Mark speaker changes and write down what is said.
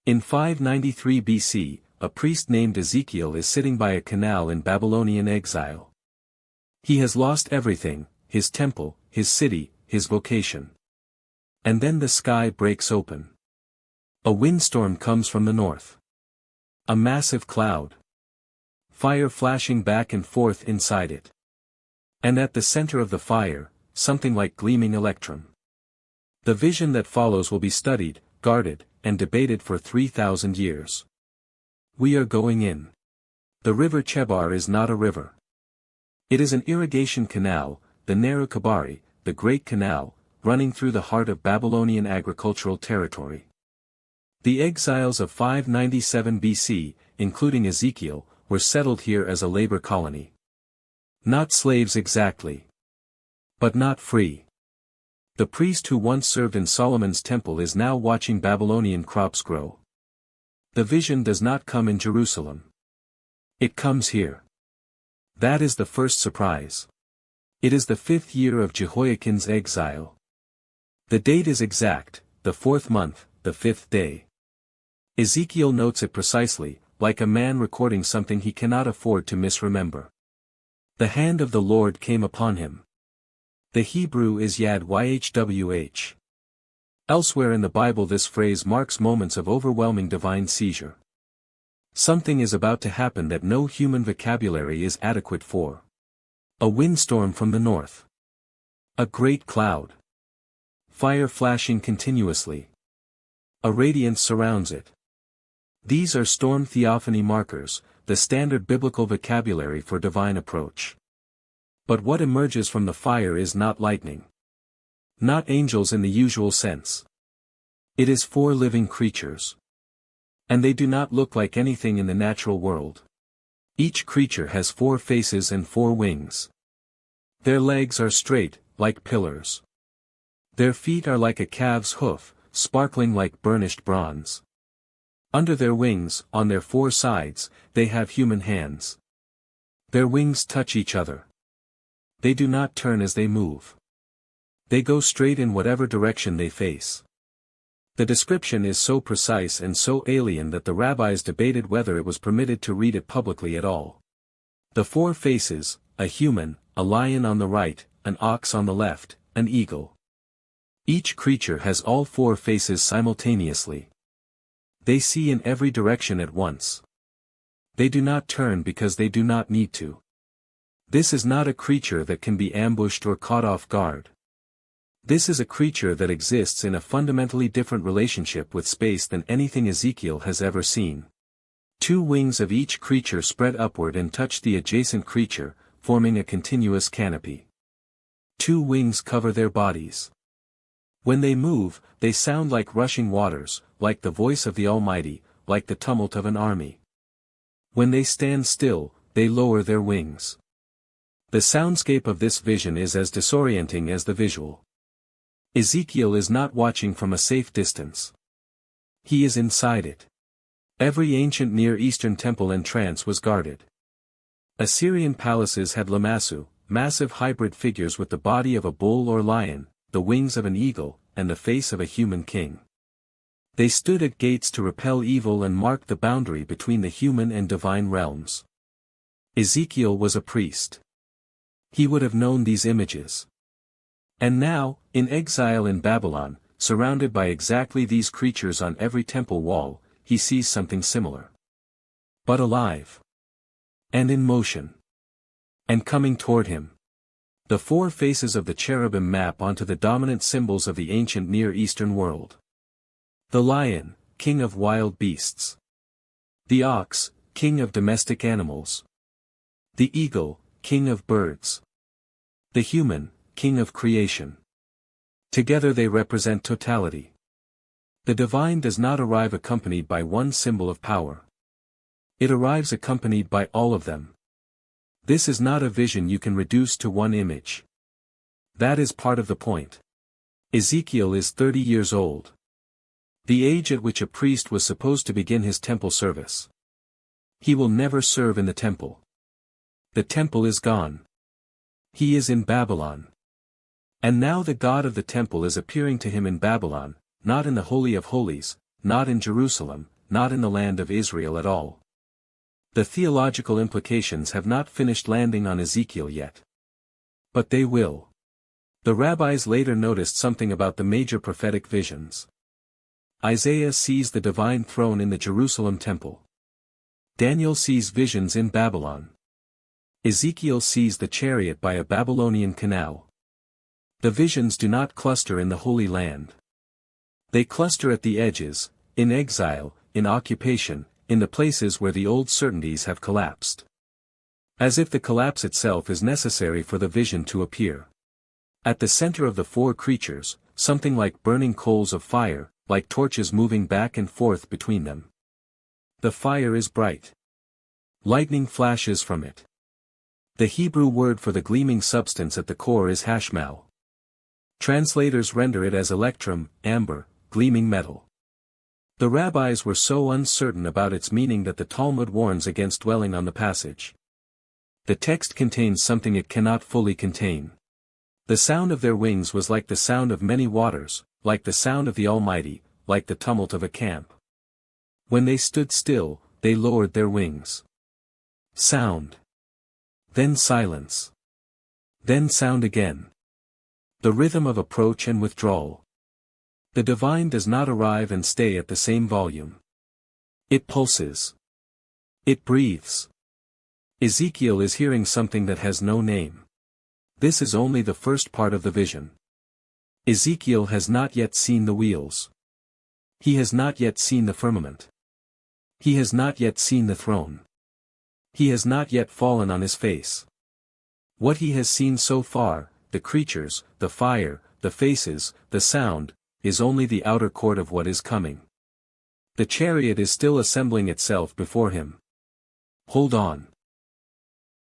Speaker 1: In 593 BC, a priest named Ezekiel is sitting by a canal in Babylonian exile. He has lost everything, his temple, his city, his vocation. And then the sky breaks open. A windstorm comes from the north. A massive cloud. Fire flashing back and forth inside it. And at the center of the fire, something like gleaming electrum. The vision that follows will be studied, guarded, and debated for 3,000 years. We are going in. The river Chebar is not a river. It is an irrigation canal, the Neru Kabari, the Great Canal, running through the heart of Babylonian agricultural territory. The exiles of 597 BC, including Ezekiel, were settled here as a labor colony. Not slaves exactly. But not free. The priest who once served in Solomon's temple is now watching Babylonian crops grow. The vision does not come in Jerusalem. It comes here. That is the first surprise. It is the 5th year of Jehoiachin's exile. The date is exact, the 4th month, the 5th day. Ezekiel notes it precisely, like a man recording something he cannot afford to misremember. The hand of the Lord came upon him. The Hebrew is Yad Yhwh. Elsewhere in the Bible this phrase marks moments of overwhelming divine seizure. Something is about to happen that no human vocabulary is adequate for. A windstorm from the north. A great cloud. Fire flashing continuously. A radiance surrounds it. These are storm theophany markers, the standard biblical vocabulary for divine approach. But what emerges from the fire is not lightning. Not angels in the usual sense. It is 4 living creatures. And they do not look like anything in the natural world. Each creature has 4 faces and 4 wings. Their legs are straight, like pillars. Their feet are like a calf's hoof, sparkling like burnished bronze. Under their wings, on their 4 sides, they have human hands. Their wings touch each other. They do not turn as they move. They go straight in whatever direction they face. The description is so precise and so alien that the rabbis debated whether it was permitted to read it publicly at all. The 4 faces, a human, a lion on the right, an ox on the left, an eagle. Each creature has all 4 faces simultaneously. They see in every direction at once. They do not turn because they do not need to. This is not a creature that can be ambushed or caught off guard. This is a creature that exists in a fundamentally different relationship with space than anything Ezekiel has ever seen. 2 wings of each creature spread upward and touch the adjacent creature, forming a continuous canopy. 2 wings cover their bodies. When they move, they sound like rushing waters, like the voice of the Almighty, like the tumult of an army. When they stand still, they lower their wings. The soundscape of this vision is as disorienting as the visual. Ezekiel is not watching from a safe distance. He is inside it. Every ancient Near Eastern temple and trance was guarded. Assyrian palaces had lamassu, massive hybrid figures with the body of a bull or lion, the wings of an eagle, and the face of a human king. They stood at gates to repel evil and mark the boundary between the human and divine realms. Ezekiel was a priest. He would have known these images. And now, in exile in Babylon, surrounded by exactly these creatures on every temple wall, he sees something similar. But alive. And in motion. And coming toward him. The 4 faces of the cherubim map onto the dominant symbols of the ancient Near Eastern world. The lion, king of wild beasts. The ox, king of domestic animals. The eagle, king of birds. The human, king of creation. Together they represent totality. The divine does not arrive accompanied by one symbol of power. It arrives accompanied by all of them. This is not a vision you can reduce to one image. That is part of the point. Ezekiel is 30 years old. The age at which a priest was supposed to begin his temple service. He will never serve in the temple. The temple is gone. He is in Babylon. And now the God of the temple is appearing to him in Babylon, not in the Holy of Holies, not in Jerusalem, not in the land of Israel at all. The theological implications have not finished landing on Ezekiel yet. But they will. The rabbis later noticed something about the major prophetic visions. Isaiah sees the divine throne in the Jerusalem temple. Daniel sees visions in Babylon. Ezekiel sees the chariot by a Babylonian canal. The visions do not cluster in the Holy Land. They cluster at the edges, in exile, in occupation, in the places where the old certainties have collapsed. As if the collapse itself is necessary for the vision to appear. At the center of the four creatures, something like burning coals of fire, like torches moving back and forth between them. The fire is bright. Lightning flashes from it. The Hebrew word for the gleaming substance at the core is hashmal. Translators render it as electrum, amber, gleaming metal. The rabbis were so uncertain about its meaning that the Talmud warns against dwelling on the passage. The text contains something it cannot fully contain. The sound of their wings was like the sound of many waters, like the sound of the Almighty, like the tumult of a camp. When they stood still, they lowered their wings. Sound. Then silence. Then sound again. The rhythm of approach and withdrawal. The divine does not arrive and stay at the same volume. It pulses. It breathes. Ezekiel is hearing something that has no name. This is only the first part of the vision. Ezekiel has not yet seen the wheels. He has not yet seen the firmament. He has not yet seen the throne. He has not yet fallen on his face. What he has seen so far, the creatures, the fire, the faces, the sound, is only the outer court of what is coming. The chariot is still assembling itself before him. Hold on.